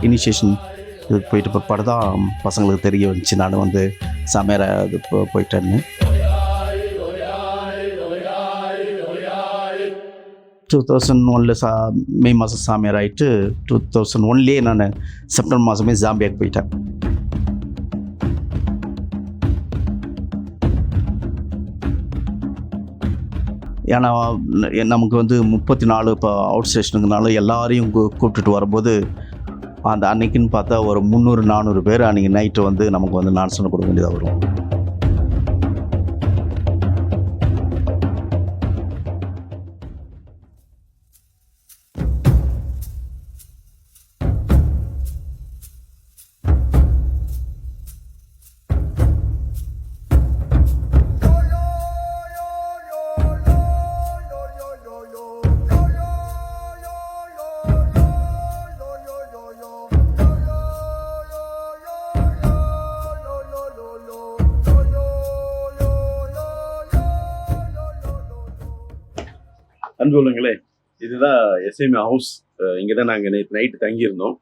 Initiation இதுக்கு போயிட்டு பிற்பாடு தான் பசங்களுக்கு தெரிய வந்துச்சு நான் வந்து சாமியாரை இது போயிட்டேன்னு. 2001 மே மாதம் சாமியார் ஆகிட்டு 2001 நான் செப்டம்பர் மாதமே ஜாம்பியாக்கு போயிட்டேன். ஏன்னா நமக்கு வந்து 34 இப்போ அவுட் ஸ்டேஷனுக்குனால எல்லாரையும் கூப்பிட்டுட்டு வரும்போது அந்த அன்னைக்குன்னு பார்த்தா ஒரு 300-400 பேர் அன்றைக்கி நைட்டு வந்து நமக்கு வந்து நான்சனை கொடுக்க வேண்டியதாக வரும். அன்பு உள்ளங்களே, இதுதான் எஸ்எம்ஏ ஹவுஸ். இங்கே தான் நாங்கள் நேற்று நைட்டு தங்கியிருந்தோம்.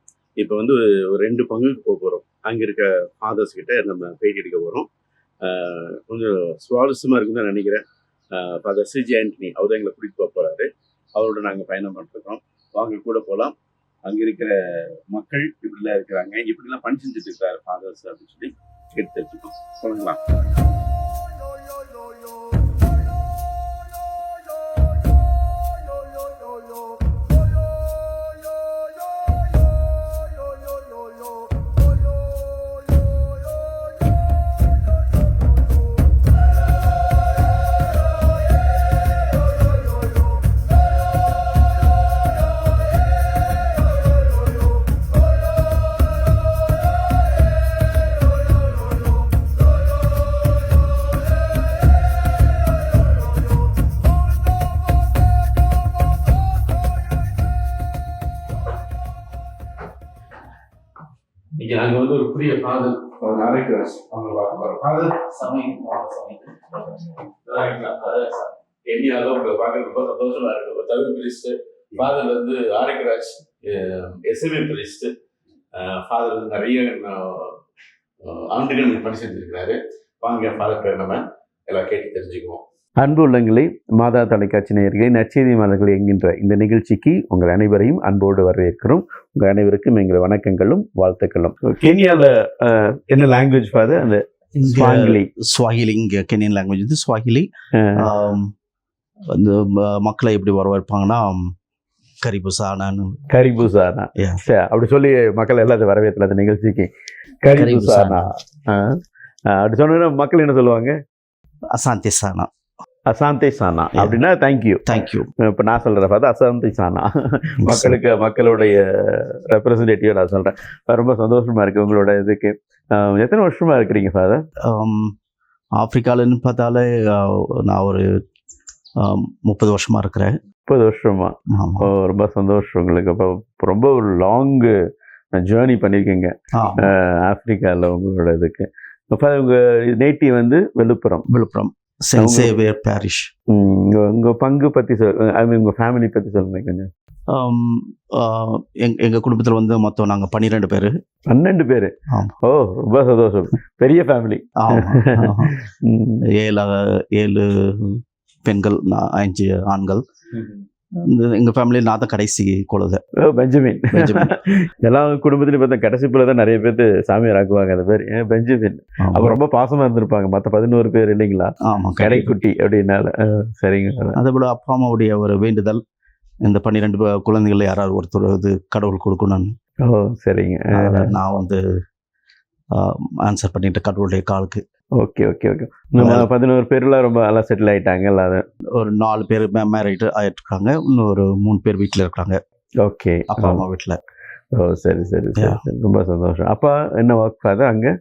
இப்போ வந்து ஒரு 2 பங்குக்கு போக போகிறோம். அங்கே இருக்க ஃபாதர்ஸ் கிட்ட நம்ம பேட்டி எடுக்க போகிறோம். கொஞ்சம் சுவாரஸ்யமாக இருக்குன்னு தான் நினைக்கிறேன். ஃபாதர் சிஜி ஆண்டனி அவர் தான் எங்களை கூட்டிகிட்டு போக போகிறாரு. அவரோட நாங்கள் பயணம் பண்ணிருக்கோம். வாங்க கூட போகலாம். அங்கே இருக்கிற மக்கள் இப்படிலாம் இருக்கிறாங்க, இப்படிலாம் பணி செஞ்சுட்டு இருக்கிறாரு ஃபாதர்ஸ் அப்படின்னு சொல்லி கேட்டு தெரிஞ்சுக்கோம். சொல்லுங்களா? இங்கே நாங்கள் வந்து ஒரு புதிய ஃபாதர் அரைக்கிறார். அவங்க பார்க்க போகிறோம். ஃபாதர் இந்தியாவில் உங்களை பார்க்க ரொம்ப சந்தோஷமா இருக்கு. ஒரு தமிழ் பிரிஸ்ட் ஃபாதர் வந்து ஆரைக்கராஜ் எஸ்எம்ஏ பிரிஸ்ட். ஃபாதர் வந்து நிறைய ஆண்டுகள் பணி செஞ்சிருக்கிறாரு. வாங்க ஃபாதர் நம்ம எல்லாம் கேட்டு தெரிஞ்சுக்குவோம். அன்பு உள்ளங்களே, மாதா தொலைக்காட்சி நேயர்களே, நற்செய்தி மலர்கள் என்கின்ற இந்த நிகழ்ச்சிக்கு உங்கள் அனைவரையும் அன்போடு வரவேற்கிறோம். உங்கள் அனைவருக்கும் எங்கள் வணக்கங்களும் வாழ்த்துக்களும். கென்யாவில் என்ன லாங்குவேஜ் ஃபாதர்? அந்த ஸ்வாஹிலி. இங்கே கென்யன் லாங்குவேஜ் வந்து ஸ்வாஹிலி. வந்து மக்களை எப்படி வரவேற்பாங்கன்னா கரிபுசானா அப்படி சொல்லி மக்கள் எல்லாத்தையும் வரவேற்கல அந்த நிகழ்ச்சிக்கு. கரிபுசானா அப்படி சொன்னா மக்கள் என்ன சொல்லுவாங்க? அசாந்தே சானா. அசாந்தே சானா அப்படின்னா தேங்க்யூ. இப்போ நான் சொல்கிறேன் ஃபாதர் அசாந்தே சானா. மக்களுடைய ரெப்ரசன்டேட்டிவ் நான் சொல்கிறேன். ரொம்ப சந்தோஷமாக இருக்குது உங்களோட இதுக்கு. எத்தனை வருஷமாக இருக்கிறீங்க ஃபாதர்? ஆப்பிரிக்காலன்னு பார்த்தாலே நான் ஒரு 30 வருஷமாக இருக்கிறேன். 30 வருஷமா? ரொம்ப சந்தோஷம் உங்களுக்கு. அப்போ ரொம்ப ஒரு லாங்கு ஜேர்னி பண்ணியிருக்கீங்க ஆப்பிரிக்காவில் உங்களோட இதுக்கு. உங்கள் நேட்டிவ் வந்து விழுப்புரம் சென்ட் சேவியர் பாரிஷ். உங்கள் பங்கு பற்றி உங்கள் ஃபேமிலி பற்றி சொல்லுங்க கொஞ்சம். எங்கள் குடும்பத்தில் வந்து மொத்தம் நாங்கள் 12 பேர். 12 பேர்? ஓ, ரொம்ப சந்தோஷம். பெரிய ஃபேமிலி. 7 பெண்கள், 5 ஆண்கள். எங்கள் ஃபேமிலியில் நான் தான் கடைசி குழந்தை. பெஞ்சமின். எல்லாம் குடும்பத்துலையும் பார்த்தா கடைசி பிள்ளை தான் நிறைய பேர் சாமியார் ஆக்குவாங்க. அந்த பேர் பெஞ்சமின். அப்போ ரொம்ப பாசமாக இருந்திருப்பாங்க மற்ற 11 பேர் இல்லைங்களா? ஆமாம், கடைக்குட்டி அப்படின்னால. சரிங்க. அதே போல் அப்பா அம்மாவுடைய ஒரு வேண்டுதல், இந்த 12 குழந்தைகள் யாராவது ஒருத்தர் இது கடவுள் கொடுக்கணும்னு. ஓ, சரிங்க. நான் வந்து ஆன்சர் பண்ணிட்டு கடவுளுடைய காலுக்கு. ஓகே. 11 பேர்லாம் ரொம்ப நல்லா செட்டில் ஆகிட்டாங்க. எல்லாரும் ஒரு 4 பேர் மேரிட் ஆகிட்டுருக்காங்க. இன்னும் ஒரு 3 பேர் வீட்டில் இருக்காங்க. ஓகே, அப்பா அம்மா வீட்டில். ஓ, சரி. ரொம்ப சந்தோஷம். அப்பா என்ன ஒர்க் ஃபாதர் அங்கே?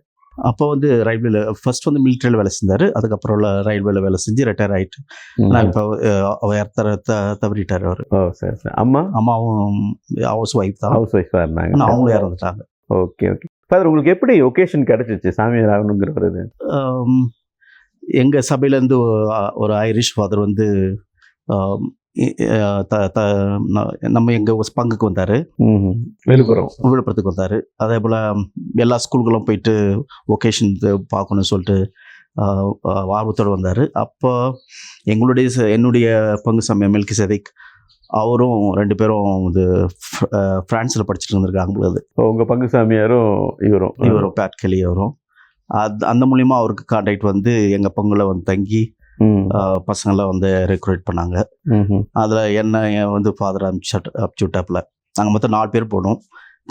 அப்போ வந்து ரயில்வேல ஃபர்ஸ்ட் வந்து மிலிட்டரியில் வேலை செஞ்சார். அதுக்கப்புறம் ரயில்வேல வேலை செஞ்சு ரிட்டையர் ஆகிட்டு நான் இப்போ அவர் தவறிட்டார் அவர். ஓ, சரி. அம்மாவும் ஹவுஸ் ஒய்ஃப் இருந்தாங்க. ஆனால் அவங்களும் இறந்துட்டாங்க. ஓகே. ஃபாதர் உங்களுக்கு எப்படி ஒகேஷன் கிடைச்சிச்சு சாமியார் ஆகணுங்கிறது? எங்கள் சபையிலேருந்து ஒரு ஐரிஷ் ஃபாதர் வந்து நம்ம எங்கள் பங்குக்கு வந்தார், விழுப்புரத்துக்கு வந்தார். அதே போல் எல்லா ஸ்கூலுக்கெல்லாம் போயிட்டு ஒகேஷன் பார்க்கணும்னு சொல்லிட்டு ஆர்வத்தோடு வந்தார். அப்போ என்னுடைய பங்கு சாமி மெல்கி சதிக் அவரும் 2 பேரும் இது ஃப்ரான்ஸில் படிச்சுட்டு இருந்திருக்காங்க. அது உங்கள் பங்கு சாமியாரும் இவரும் பேட் கெலி அவரும். அந்த மூலிமா அவருக்கு கான்டாக்ட் வந்து எங்கள் பங்குல வந்து தங்கி பசங்களாம் வந்து ரெக்ரூட் பண்ணாங்க. அதில் என்ன வந்து ஃபாதர் அனுப்பிச்சு விட்டாப்புல. நாங்கள் மொத்தம் 4 பேர் போனோம்.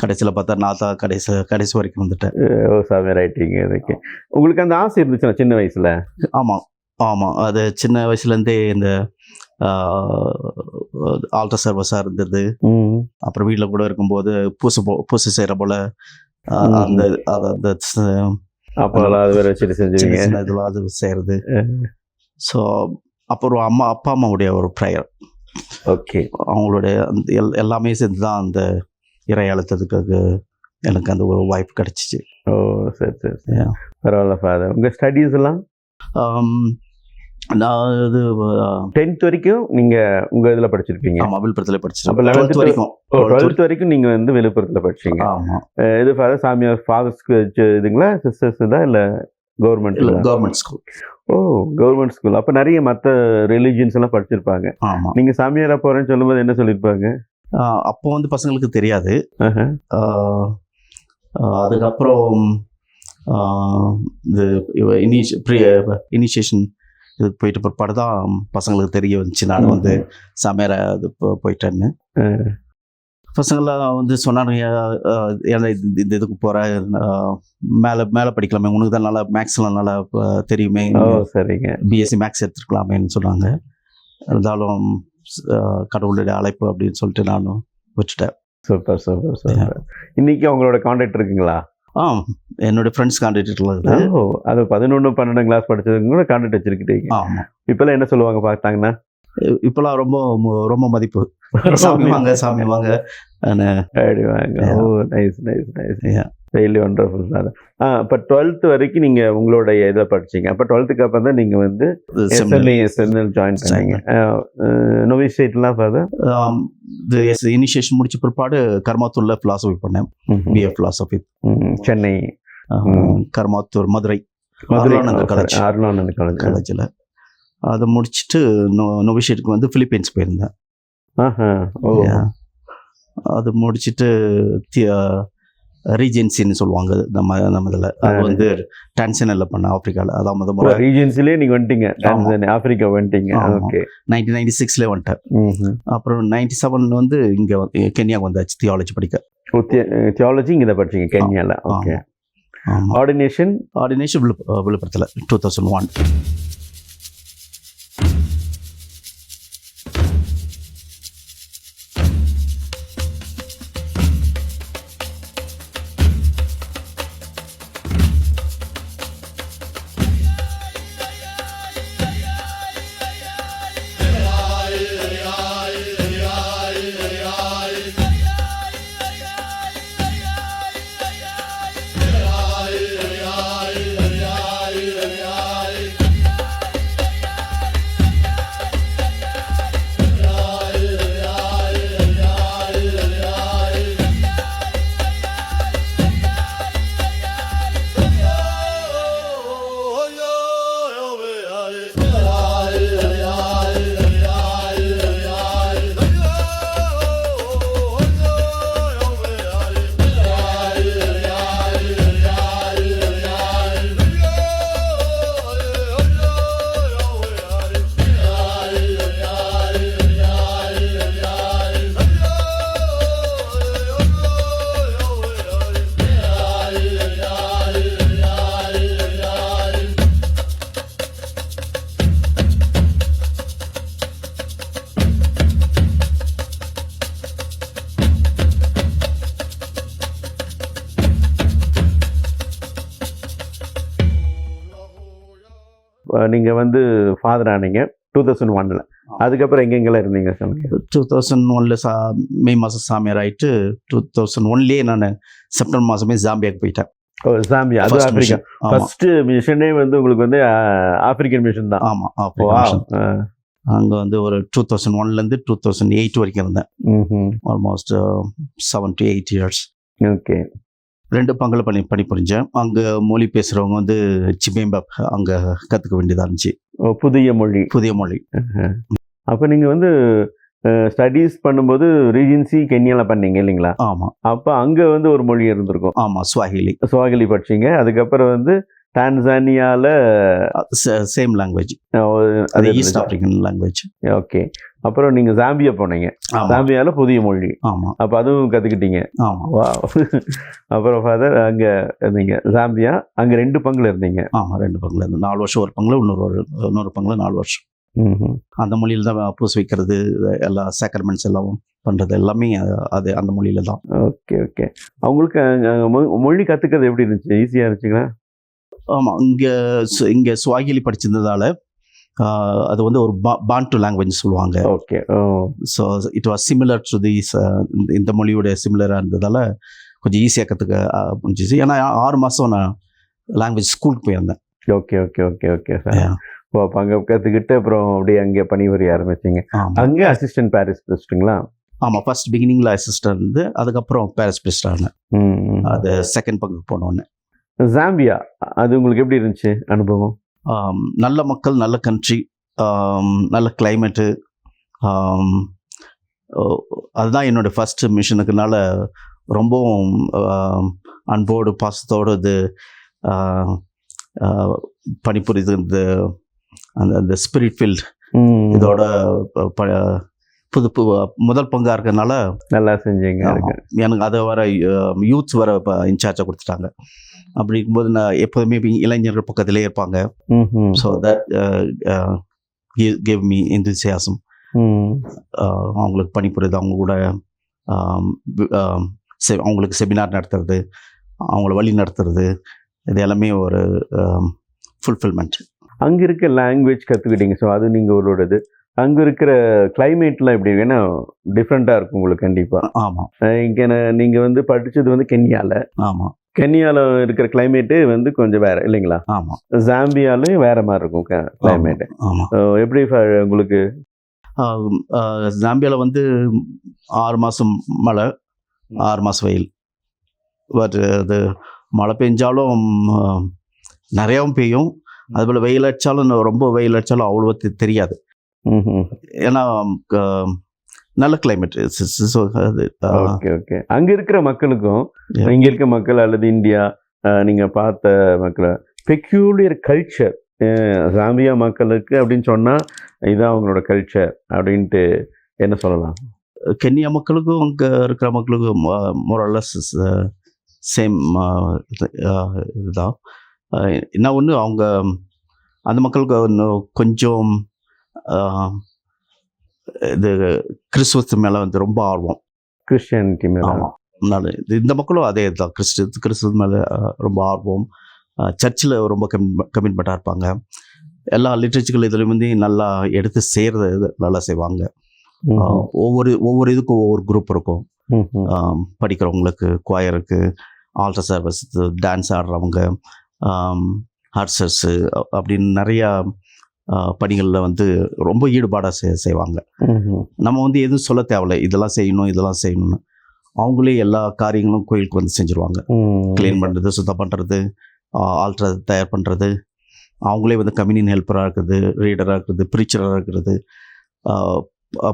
கடைசியில் பார்த்தா நான் தான் கடைசி வரைக்கும் வந்துட்டேன். சாமியார் ஆகிட்டீங்க. இதுக்கு உங்களுக்கு அந்த ஆசை இருந்துச்சுன்னா சின்ன வயசில்? ஆமாம் அது சின்ன வயசுலேருந்தே இந்த ஆல்டர் சர்வஸாக இருந்தது. அப்புறம் வீட்டில் கூட இருக்கும்போது பூசை செய்கிற போல் அந்த அப்போல்லாம் அது வேறு வச்சுட்டு செஞ்சுருங்க இதெல்லாம் அது செய்கிறது. ஸோ அப்புறம் அப்பா அம்மாவுடைய ஒரு ப்ரேயர், ஓகே, அவங்களுடைய எல்லாமே சேர்ந்து தான் அந்த இறை அழுத்தத்துக்கு எனக்கு அந்த ஒரு வாய்ப்பு கிடச்சிச்சு. ஓ சரி சரி சரி, பரவாயில்ல ஃபாதர். உங்கள் ஸ்டடீஸ் எல்லாம்? நான் இது 10th வரைக்கும் நீங்கள் உங்கள் இதில் படிச்சிருப்பீங்க? ஆமாம், விழுப்புரத்தில் படிச்சிருக்கேன். அப்போ 11th வரைக்கும் 12th வரைக்கும் நீங்கள் வந்து விழுப்புரத்தில் படிச்சிங்க? ஆமாம். இது ஃபாதர் சாமியார் ஃபாதர்ஸ்க்கு இதுங்களா, சிஸ்டர்ஸ் தான், இல்லை கவர்மெண்ட் ஸ்கூல்? ஓ கவர்மெண்ட் ஸ்கூல். அப்போ நிறைய மற்ற ரிலீஜியன்ஸ் எல்லாம் படிச்சிருப்பாங்க. ஆமாம். நீங்கள் சாமியாரா போகிறேன்னு சொல்லும்போது என்ன சொல்லியிருப்பாங்க? அப்போ வந்து பசங்களுக்கு தெரியாது. அதுக்கப்புறம் இது இனிஷியேஷன் இதுக்கு போயிட்டு பிற்பாடு தான் பசங்களுக்கு தெரிய வந்துச்சு நான் வந்து சாமியாரா இது போயிட்டேன்னு. பசங்களாம் வந்து சொன்னாங்க, ஏன்னா இந்த இதுக்கு போகிறேன், மேலே படிக்கலாமே, உனக்கு தான் நல்லா மேக்ஸ்லாம் நல்லா தெரியுமே, சரிங்க, பிஎஸ்சி மேக்ஸ் எடுத்துருக்கலாமேன்னு சொன்னாங்க. இருந்தாலும் கடவுளுடைய அழைப்பு அப்படின்னு சொல்லிட்டு நானும் விட்டுட்டேன். Super super super. இன்னைக்கு அவங்களோட கான்டாக்ட் இருக்குங்களா? என்னுடைய ஃப்ரெண்ட்ஸ் கான்டாக்ட் இருக்குது. அது 11, 12 கிளாஸ் படிச்சதுக்கு கூட கான்டாக்ட் வச்சிருக்கிட்டீங்க? ஆமாம். இப்போல்லாம் என்ன சொல்லுவாங்க பார்த்தாங்கன்னா? இப்போல்லாம் ரொம்ப ரொம்ப மதிப்பு, சாமி வாங்க சாமி வாங்க அப்படிவாங்க. Oh nice nice nice, really wonderful sir. இப்போ 12th வரைக்கும் நீங்கள் உங்களுடைய இதை படிச்சிங்க. அப்போ 12th அப்புறம் தான் நீங்கள் வந்து ஜாயின் பண்ணீங்க. நோவிஷேட்லாம் ஃபாதர்? இனிஷியேஷன் முடிச்ச பிற்பாடு கர்மாத்தூரில் ஃபிலாசபி பண்ணேன், பிஏ ஃபிலாசபி. சென்னை கர்மாத்தூர் மதுரை அருளானந்த காலேஜில். அதை முடிச்சுட்டு நோவிஷேட்டுக்கு வந்து பிலிப்பைன்ஸ் போயிருந்தேன். அது முடிச்சுட்டு ரீஜென்சின்னு சொல்லுவாங்க நம்ம இதில். அது வந்து டான்சனியாவில் பண்ணேன், ஆஃப்ரிக்காவில். அதான் முதல்ல ரீஜென்சிலே நீங்கள் வந்துட்டீங்க, ஆஃப்ரிக்கா வந்துட்டீங்க. ஓகே, 1996 வந்துட்டேன். அப்புறம் 97 வந்து இங்கே கென்யாவுக்கு வந்தாச்சு தியாலஜி படிக்க. தியாலஜி இங்கே படிச்சிங்க கென்யாவில்? ஓகே. ஆர்டினேஷன் விழுப்புரத்தில் 2001. நீங்கள் வந்து ஃபாதர் ஆனீங்க 2001. அதுக்கப்புறம் எங்கெங்கெல்லாம் இருந்தீங்க சாமி? 2001 மே மாதம் சாமியார் ஆகிட்டு 2001 நான் செப்டம்பர் மாதமே ஜாம்பியாவுக்கு போயிட்டேன். ஜாம்பியா, அது ஆப்பிரிக்கா. ஃபர்ஸ்ட் மிஷனே வந்து உங்களுக்கு வந்து ஆப்பிரிக்கன் மிஷன் தான்? ஆமாம். அங்கே வந்து ஒரு 2001லேருந்து 2008 வரைக்கும் இருந்தேன். Almost 7 to 8 years. ஓகே. 2 பங்கில் பணிபுரிஞ்சேன். அங்கே மொழி பேசுகிறவங்க வந்து சிபேம்பப் அங்கே கற்றுக்க வேண்டியதாக இருந்துச்சு. புதிய மொழி. அப்போ நீங்கள் வந்து ஸ்டடீஸ் பண்ணும்போது ரீஜென்சி கென்யாவில் பண்ணீங்க இல்லைங்களா? ஆமாம். அப்போ அங்கே வந்து ஒரு மொழி இருந்திருக்கும். ஆமாம், ஸ்வாஹிலி படிச்சிங்க. அதுக்கப்புறம் வந்து டான்சானியாவில் சேம் லாங்குவேஜ், அது ஈஸ்ட் ஆப்ரிக்கன் லாங்குவேஜ். ஓகே. அப்புறம் நீங்கள் ஜாம்பியா போனீங்க. ஜாம்பியாவில் புதிய மொழி. ஆமாம். அப்போ அதுவும் கற்றுக்கிட்டீங்க. ஆமாம். வா. அப்புறம் ஃபாதர் அங்கே இருந்தீங்க ஜாம்பியா, அங்கே 2 பங்கில் இருந்தீங்க. ஆமாம், 2 பங்கில் இருந்து 4 வருஷம் ஒரு பங்கில், இன்னொரு பங்கில் 4 வருஷம். அந்த மொழியில் தான் பூச வைக்கிறது, எல்லா சேக்ரமெண்ட்ஸ் எல்லாம் பண்ணுறது எல்லாமே அது அந்த மொழியில தான். Okay okay. அவங்களுக்கு மொழி கற்றுக்கிறது எப்படி இருந்துச்சு? ஈஸியாக இருந்துச்சுங்களா? ஆமாம், இங்கே ஸ்வாஹிலி படிச்சிருந்ததால் அது வந்து ஒரு பான்டு லாங்குவேஜ் சொல்லுவாங்க. Okay. So it was similar to this, இந்த மொழியோட சிமிலராக இருந்ததால் கொஞ்சம் ஈஸியாக கற்றுக்க முடிஞ்சிச்சு. ஏன்னா 6 மாதம் நான் லாங்குவேஜ் ஸ்கூலுக்கு போயிருந்தேன். Okay okay okay okay sir. அப்போ அங்கே கற்றுக்கிட்டு அப்புறம் அப்படியே அங்கே பணிபுரிய ஆரம்பிச்சிங்க. அங்கே அசிஸ்டன்ட் பாரிஸ் பிரிஸ்ட்டுங்களா? ஆமாம், ஃபர்ஸ்ட் பிகினிங்கில் அசிஸ்டன்ட் இருந்து அதுக்கப்புறம் பாரிஸ் பிரிஸ்ட் ஆனேன். அது செகண்ட் பங்குக்கு போனோன்னு. ஜாம்பியா அது உங்களுக்கு எப்படி இருந்துச்சு அனுபவம்? நல்ல மக்கள், நல்ல கண்ட்ரி, நல்ல கிளைமேட்டு. அதுதான் என்னோடய ஃபஸ்ட்டு மிஷனுக்குனால ரொம்பவும் அன்போடு பாசத்தோடு இது பணிபுரிது. அந்த ஸ்பிரிட் ஃபீல்ட் இதோட முதல் பங்காக இருக்கிறதுனால நல்லா செஞ்சீங்க. எனக்கு அதை வர யூத்ஸ் வர இன்சார்ஜாக கொடுத்துட்டாங்க. அப்படி இருக்கும்போது நான் எப்போதுமே இளைஞர்கள் பக்கத்திலே இருப்பாங்க. So that give me enthusiasm. அவங்களுக்கு பணிபுரியுது, அவங்க கூட அவங்களுக்கு செமினார் நடத்துறது, அவங்கள வழி நடத்துறது, இது எல்லாமே ஒரு ஃபுல்ஃபில்மெண்ட். அங்கே இருக்க லாங்குவேஜ் கற்றுக்கிட்டீங்க. ஸோ அது நீங்கள் உங்களோடது. அங்கே இருக்கிற கிளைமேட்லாம் எப்படி இருக்கு? ஏன்னா டிஃப்ரெண்ட்டாக இருக்கும் உங்களுக்கு கண்டிப்பாக. ஆமாம். இங்கே நீங்கள் வந்து படித்தது வந்து கென்யாவில். ஆமாம். கென்யாவில் இருக்கிற கிளைமேட்டு வந்து கொஞ்சம் வேறு இல்லைங்களா? ஆமாம். ஜாம்பியாலையும் வேறு மாதிரி இருக்கும் கிளைமேட்டு. ஆமாம். எப்படி உங்களுக்கு? ஜாம்பியாவில் வந்து 6 மாதம் மழை, 6 மாதம் வெயில். பட் அது மழை பெஞ்சாலும் நிறையாவும் பெய்யும், அதுபோல் வெயில் அடித்தாலும் ரொம்ப வெயில் அடித்தாலும் அவ்வளோ தெரியாது. ஏன்னா நல்ல கிளைமேட். Okay okay. அங்கே இருக்கிற மக்களுக்கும் இங்கே இருக்க மக்கள் அல்லது இந்தியா நீங்கள் பார்த்த மக்களை பெக்யூலியர் கல்ச்சர் ஜாம்பியா மக்களுக்கு அப்படின்னு சொன்னால் இதுதான் அவங்களோட கல்ச்சர் அப்படின்ட்டு என்ன சொல்லலாம்? கென்யா மக்களுக்கும் அங்கே இருக்கிற மக்களுக்கும் மோரலஸ் சேம் இதுதான். என்ன ஒன்று, அவங்க அந்த மக்களுக்கு இன்னும் கொஞ்சம் இது கிறிஸ்துவத்து மேலே வந்து ரொம்ப ஆர்வம், கிறிஸ்டியானிட்டி மேலே. ஆமாம். இந்த மக்களும் அதே தான், கிறிஸ்துவ மேலே ரொம்ப ஆர்வம். சர்ச்சில் ரொம்ப கமிட்மெண்ட்டாக இருப்பாங்க. எல்லா லிட்ரேச்சர்கள் இதுலேயும் வந்து நல்லா எடுத்து செய்கிறது நல்லா செய்வாங்க. ஒவ்வொரு இதுக்கும் ஒவ்வொரு குரூப் இருக்கும். படிக்கிறவங்களுக்கு குவாயருக்கு, ஆல்டர் சர்வீஸ், டான்ஸ் ஆடுறவங்க, ஹார்சர்ஸு அப்படின்னு நிறையா பணிகளில் வந்து ரொம்ப ஈடுபாடாக செய்வாங்க. நம்ம வந்து எதுவும் சொல்ல தேவையில்லை, இதெல்லாம் செய்யணும்னு. அவங்களே எல்லா காரியங்களும் கோயிலுக்கு வந்து செஞ்சுருவாங்க. க்ளீன் பண்ணுறது, சுத்தம் பண்ணுறது, ஆல்டர் தயார் பண்ணுறது, அவங்களே வந்து கம்யூனியன் ஹெல்ப்பராக இருக்கிறது, ரீடராக இருக்கிறது, ப்ரீச்சராக இருக்கிறது,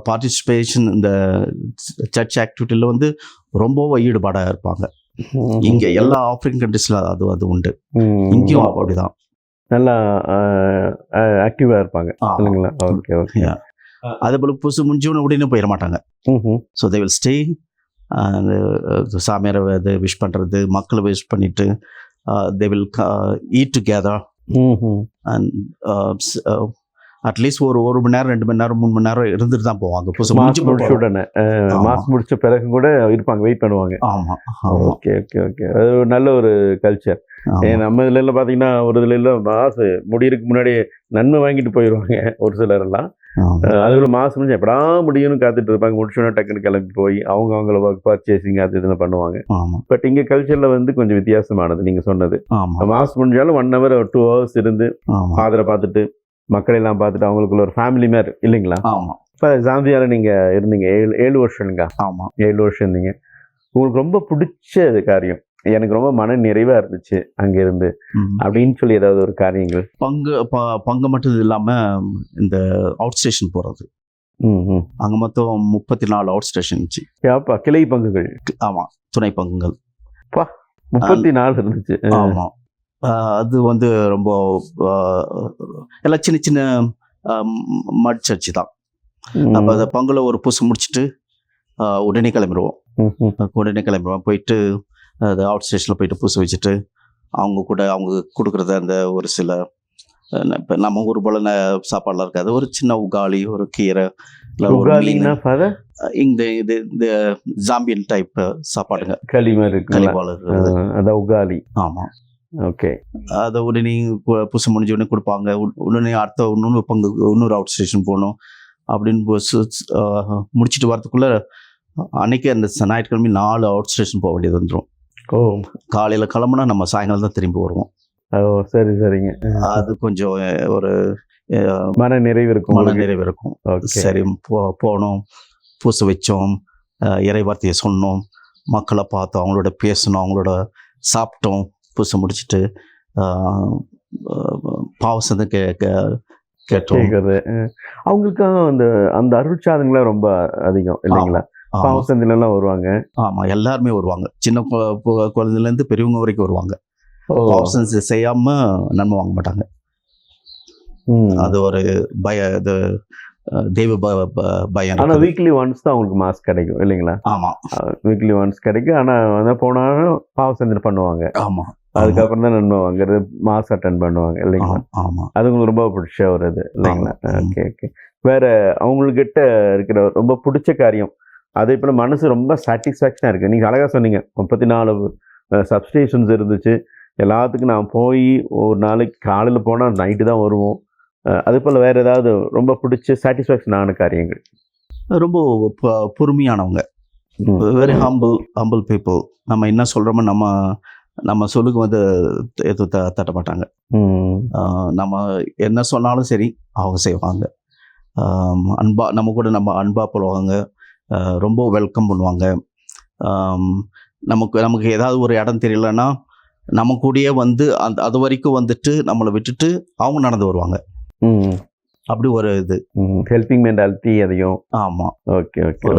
பார்ட்டிசிபேஷன் இந்த சர்ச் ஆக்டிவிட்டியில் வந்து ரொம்ப ஈடுபாடாக இருப்பாங்க. இங்கே எல்லா ஆப்ரிக்கன் கண்ட்ரீஸில் அது உண்டு. இங்கேயும் அப்படிதான் நல்லா ஆக்டிவாக இருப்பாங்க இல்லைங்களா? Okay okay. அதே போல் புதுசு முடிஞ்சவன உடனே போயிட மாட்டாங்க. So they will stay. சாமியாரை இது விஷ் பண்ணுறது, மக்களை விஷ் பண்ணிவிட்டு they will eat together. And at least ஒரு மணி நேரம், 2 மணி நேரம், 3 மணி நேரம் இருந்துட்டு தான் போவாங்க. மாஸ் முடிச்ச பிறகு கூட இருப்பாங்க, வெயிட் பண்ணுவாங்க. ஆமாம். Okay okay okay. அது ஒரு நல்ல ஒரு கல்ச்சர். நம்ம இதுல எல்லாம் பார்த்தீங்கன்னா ஒரு இதுல எல்லாம் மாசு முடியறதுக்கு முன்னாடி நன்மை வாங்கிட்டு போயிடுவாங்க ஒரு சிலர் எல்லாம். அதுக்குள்ள மாசம் முடிஞ்சு எப்படா முடியும்னு காத்துட்டு இருப்பாங்க. முடிச்சோன்னா டக்குன்னு கிளம்பி போய் அவங்கள பர்ச்சேசிங் அது இதுன்னு பண்ணுவாங்க. பட் இங்க கல்ச்சர்ல வந்து கொஞ்சம் வித்தியாசமானது நீங்க சொன்னது. மாசம் முடிஞ்சாலும் 1 hour or 2 hours இருந்து ஃபாதரை பார்த்துட்டு மக்களெல்லாம் பார்த்துட்டு அவங்களுக்குள்ள ஒரு ஃபேமிலி மாதிரி இல்லைங்களா? ஆமாம். இப்போ ஜாம்பியாவில் நீங்கள் இருந்தீங்க 7 வருஷங்க. ஆமாம், 7 வருஷம் இருந்தீங்க. உங்களுக்கு ரொம்ப பிடிச்ச காரியம், எனக்கு ரொம்ப மன நிறைவாக இருந்துச்சு அங்கே இருந்து அப்படின்னு சொல்லி ஏதாவது ஒரு காரியங்கள்? பங்கு மட்டும் இல்லாமல் இந்த அவுட் ஸ்டேஷன் போகிறது. அங்கே மொத்தம் 34 அவுட் ஸ்டேஷன் இருந்துச்சு. அப்பா கிளை பங்குகள்? ஆமாம், துணை பங்குகள். 34 இருந்துச்சு. ஆமாம். அது வந்து ரொம்ப எல்லாம் சின்ன சின்ன மட் சர்ச்சு தான். அப்போ அந்த பங்குல ஒரு பூசை முடிச்சுட்டு உடனே கிளம்பிடுவோம். போயிட்டு அது அவுட் ஸ்டேஷனில் போயிட்டு பூசை வச்சுட்டு அவங்க கொடுக்குறத அந்த ஒரு சில இப்போ நம்ம ஊர் போல சாப்பாடுலாம் இருக்காது. ஒரு சின்ன உகாலி, ஒரு கீரை, இந்த ஜாம்பியன் டைப் சாப்பாடுங்க. களிபால் இருக்கிறது உகாலி. ஆமாம். ஓகே. அதை உடனே பூசை முடிஞ்ச உடனே கொடுப்பாங்க. உடனே அடுத்த இன்னொரு அவுட் ஸ்டேஷன் போகணும் அப்படின்னு முடிச்சுட்டு வரதுக்குள்ள அன்னைக்கு அந்த ஞாயிற்றுக்கிழமை 4 அவுட் ஸ்டேஷன் போக வேண்டியது வந்துடும். காலையில் கிளம்புனா நம்ம சாயங்காலம் தான் திரும்பி வருவோம். சரி சரிங்க. அது கொஞ்சம் ஒரு மன நிறைவு இருக்கும். சரி, போனோம், பூசை வச்சோம், இறை வார்த்தையை சொன்னோம், மக்களை பார்த்தோம், அவங்களோட பேசணும், அவங்களோட சாப்பிட்டோம். பூசை முடிச்சுட்டு பாவசத்தை கேட்டோம். அவங்களுக்காக அந்த அருட்சாதனைலாம் ரொம்ப அதிகம் இல்லைங்களா? பாவசந்திலாம் வருவாங்க. ஆமாம், எல்லாருமே வருவாங்க. சின்ன குழந்தைலேருந்து பெரியவங்க வரைக்கும் வருவாங்க. பாவசம் செய்யாம நன்மை வாங்க மாட்டாங்க. அது ஒரு தெய்வ பயம். ஆனால் வீக்லி ஒன்ஸ் தான் அவங்களுக்கு மாஸ் கிடைக்கும் இல்லைங்களா? ஆமாம், வீக்லி ஒன்ஸ் கிடைக்கும். ஆனால் போனாலும் பாவசந்தனை பண்ணுவாங்க. ஆமாம், அதுக்கப்புறம் தான் நன்மை வாங்குறது, மாஸ் அட்டன் பண்ணுவாங்க இல்லைங்களா? ஆமாம், அது உங்களுக்கு ரொம்ப பிடிச்ச ஒரு இது இல்லைங்களா? Okay okay. வேற அவங்கக்கிட்ட இருக்கிற ரொம்ப பிடிச்ச காரியம், அதே போல் மனசு ரொம்ப சாட்டிஸ்ஃபேக்ஷனாக இருக்குது. நீங்கள் அழகாக சொன்னீங்க, 34 சப்ஸ்டேஷன்ஸ் இருந்துச்சு. எல்லாத்துக்கும் நான் போய் ஒரு நாளைக்கு காலையில் போனால் நைட்டு தான் வருவோம். அதே போல் வேறு ஏதாவது ரொம்ப பிடிச்ச சாட்டிஸ்ஃபேக்ஷனான காரியங்கள்? ரொம்ப பொறுமையானவங்க, வெரி ஹம்பிள் பீப்புள். நம்ம என்ன சொல்கிறோமோ நம்ம சொல்லுக்கு வந்து எதுவும் தட்ட மாட்டாங்க. நம்ம என்ன சொன்னாலும் சரி அவங்க செய்வாங்க. நம்ம கூட அன்பாக போடுவாங்க, ரொம்ப வெல்கம் பண்ணுவாங்க. நமக்கு ஏதாவது ஒரு இடம் தெரியலன்னா நம்ம கூடயே வந்து அது வரைக்கும் வந்துட்டு நம்மளை விட்டுட்டு அவங்க நடந்து வருவாங்க. அப்படி ஒரு இது ஹெல்பிங் மென்டாலிட்டி அதையும். ஆமாம், ஓகே ஓகே.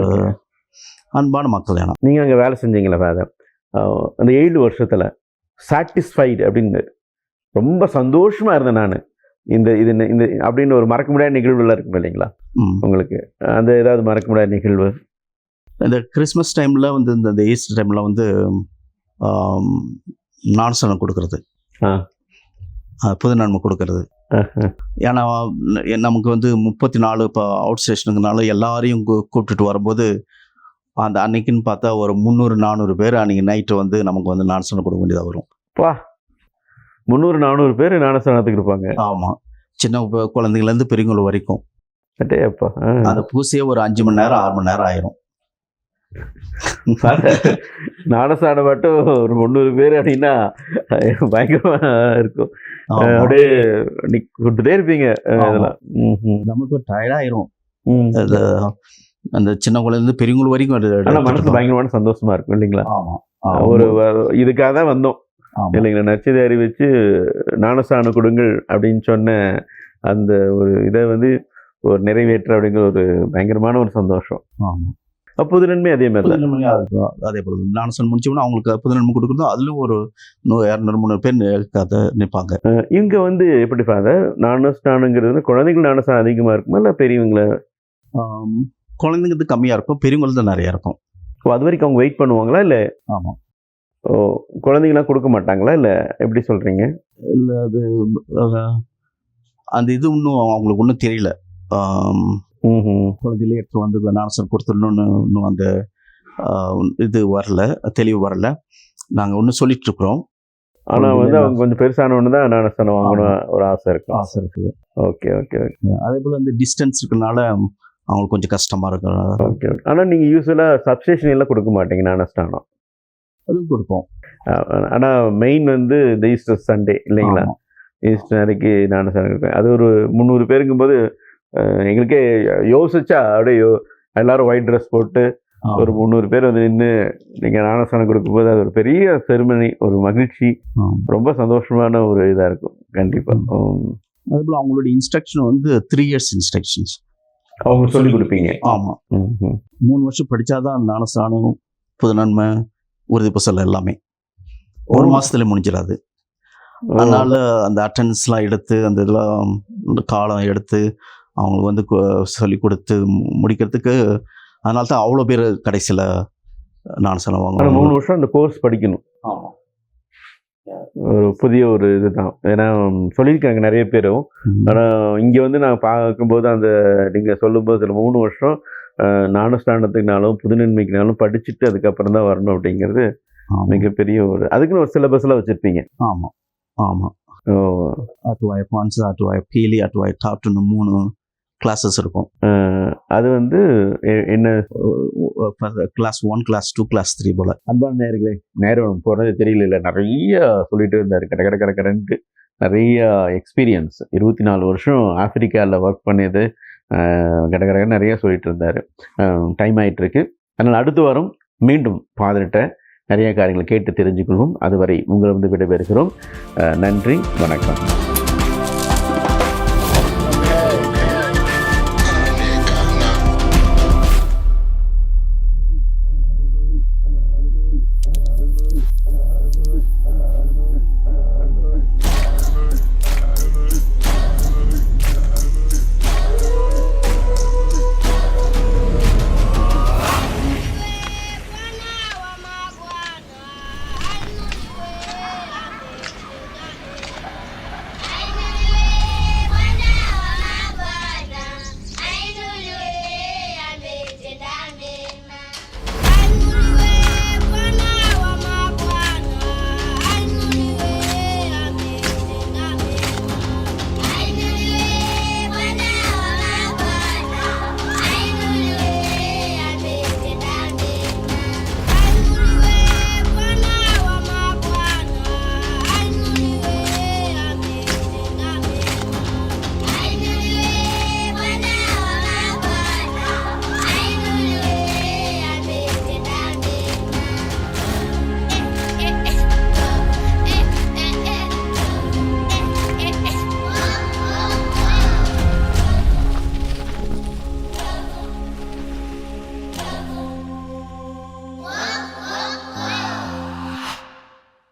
அன்பான மக்கள். ஏன்னா நீங்கள் அங்கே வேலை செஞ்சீங்களா ஃபாதர்? அந்த 7 வருஷத்தில் சாட்டிஸ்ஃபைடு அப்படின்னு ரொம்ப சந்தோஷமாக இருந்தேன் நான். இந்த அப்படின்னு ஒரு மறக்க முடியாத நிகழ்வுலாம் இருக்கும் இல்லைங்களா உங்களுக்கு? அந்த ஏதாவது மறக்க முடியாத நிகழ்வு? இந்த கிறிஸ்மஸ் டைமில் வந்து இந்த ஈஸ்டர் டைமில் வந்து நான்சனம் கொடுக்கறது, புது நன்மை கொடுக்கறது. ஏன்னா நமக்கு வந்து 34 இப்போ அவுட் ஸ்டேஷனுக்குனால எல்லாரையும் கூப்பிட்டுட்டு வரும்போது அந்த அன்னைக்குன்னு பார்த்தா ஒரு 300-400 பேர் அன்றைக்கி நைட்டு வந்து நமக்கு வந்து நான்சனம் கொடுக்க வேண்டியதாக வரும். 300-400 பேர் ஞானஸ்தானத்துக்கு இருப்பாங்க. ஆமாம், சின்ன குழந்தைங்கலேருந்து பெரியவங்க வரைக்கும். அந்த பூசையே ஒரு 5 மணி நேரம் 6 மணி நேரம் ஆயிரும். ஞானஸ்தானம் மட்டும் ஒரு 300 பேர் அப்படின்னா பயங்கரமா இருக்கும். அப்படியே கொடுத்துட்டே இருப்பீங்க. நமக்கு டயர்டாயிரும். அந்த சின்ன குழந்தை பெரியவங்க வரைக்கும் மனசு பயங்கரமான சந்தோஷமா இருக்கும் இல்லைங்களா? ஆமாம், ஒரு இதுக்காக தான் வந்தோம் இல்லைங்களா? நற்செய்தி அறிவிச்சு ஞானஸ்தானம் கொடுங்கள் அப்படின்னு சொன்ன அந்த ஒரு இதை வந்து ஒரு நிறைவேற்ற அப்படிங்கிற ஒரு பயங்கரமான ஒரு சந்தோஷம். ஆமாம். புது நன்மை அதே மாதிரி அதே போல ஞானஸ்தானம் முடிச்சோம்னா அவங்களுக்கு புது நன்மை கொடுக்குறதும் அதுலயும் ஒரு 200-300 பேர் நிற்பாங்க. இங்க வந்து எப்படி ஃபாதர் ஞானஸ்தானங்கிறது குழந்தைகள் ஞானஸ்தானம் அதிகமா இருக்குமா இல்லை பெரியவங்கள? குழந்தைங்கிறது கம்மியா இருக்கும், பெரியவங்களுக்கு தான் நிறைய இருக்கும். அது வரைக்கும் அவங்க வெயிட் பண்ணுவாங்களா இல்லை? ஆமாம். குழந்தைங்களாம் கொடுக்க மாட்டாங்களா இல்லை எப்படி சொல்றீங்க? இல்லை, அது அந்த இது இன்னும் அவங்களுக்கு ஒன்றும் தெரியல. குழந்தையிலே எடுத்து வந்து ஞானஸ்தானம் கொடுத்துடணும்னு இன்னும் அந்த இது வரல, தெளிவு வரல. நாங்கள் ஒன்றும் சொல்லிட்டு இருக்கிறோம். ஆனால் வந்து அவங்க கொஞ்சம் பெருசான ஒன்று தான் ஞானஸ்தானம் வாங்கணும் ஒரு ஆசை இருக்குது. Okay okay okay. அதே போல் அந்த டிஸ்டன்ஸ் இருக்கிறதுனால அவங்களுக்கு கொஞ்சம் கஷ்டமாக இருக்கு. Okay okay. ஆனால் நீங்கள் யூஸ்வலாக சப்ஸ்டேஷன் எல்லாம் கொடுக்க மாட்டீங்க ஞானஸ்தானம்? அதுவும் கொடுப்போம். ஆனால் மெயின் வந்து ஈஸ்டர் சண்டே இல்லைங்களா? ஈஸ்டருக்கு ஞானஸ்தானம் கொடுப்பேன். அது ஒரு 300 பேருங்கும்போது எங்களுக்கே யோசிச்சா அப்படியே எல்லாரும் ஒயிட் ட்ரெஸ் போட்டு ஒரு 300 பேர் வந்து நின்று நீங்கள் ஞானஸ்தானம் கொடுக்கும்போது அது ஒரு பெரிய செரிமனி, ஒரு மகிழ்ச்சி, ரொம்ப சந்தோஷமான ஒரு இதாக இருக்கும் கண்டிப்பாக. அதுபோல் அவங்களுடைய இன்ஸ்ட்ரக்ஷன் வந்து 3 இயர்ஸ் இன்ஸ்ட்ரக்ஷன்ஸ் அவங்க சொல்லி கொடுப்பீங்க. ஆமாம், 3 வருஷம் படித்தாதான் ஞானஸ்தானம், புது நன்மை, உறுதி பூசல் எல்லாமே 1 மாதத்துல முடிஞ்சிடாது. அதனால் அந்த அட்டெண்டன்ஸ்லாம் எடுத்து அந்த இதெல்லாம் காலம் எடுத்து அவங்களுக்கு வந்து சொல்லி கொடுத்து முடிக்கிறதுக்கு, அதனால தான் அவ்வளோ பேர் கடைசியில் ஞானஸ்தானம் வாங்க. 3 வருஷம் அந்த கோர்ஸ் படிக்கணும். ஆமாம், ஒரு புதிய ஒரு இதுதான். ஏன்னா சொல்லியிருக்காங்க நிறைய பேரும். ஆனால் இங்கே வந்து நான் பார்க்கும்போது அந்த நீங்கள் சொல்லும்போது சில 3 வருஷம் ஞானஸ்தானத்துக்குனாலும் புதுநன்மைக்குனாலும் படிச்சுட்டு அதுக்கப்புறம் தான் வரணும் அப்படிங்கிறது மிகப்பெரிய ஒரு, அதுக்குன்னு ஒரு சிலபஸ்லாம் வச்சுருப்பீங்க. ஆமாம் ஆமாம். அட்டுவாய் பான்ஸ், அட்டுவாய் பீலி, அட்டுவாய் டாப்னு 3 கிளாஸஸ் இருக்கும். அது வந்து என்ன கிளாஸ் 1, கிளாஸ் 2, கிளாஸ் 3 போல். அன்பான நேயர்களே, நேரம் போகிறது தெரியல, நிறைய சொல்லிட்டு இருந்தார் கடன்ட்டு. நிறைய எக்ஸ்பீரியன்ஸ், 24 வருஷம் ஆப்பிரிக்காவில் ஒர்க் பண்ணியது, கடகடன்னு நிறைய சொல்லிட்டு இருந்தார். டைம் ஆகிட்டுருக்கு. அதனால் அடுத்த வாரம் மீண்டும் ஃபாதர்கிட்ட நிறைய காரியங்களை கேட்டு தெரிஞ்சுக்கொள்வோம். அதுவரை உங்களை வந்து விடைபெறுகிறோம். நன்றி, வணக்கம்.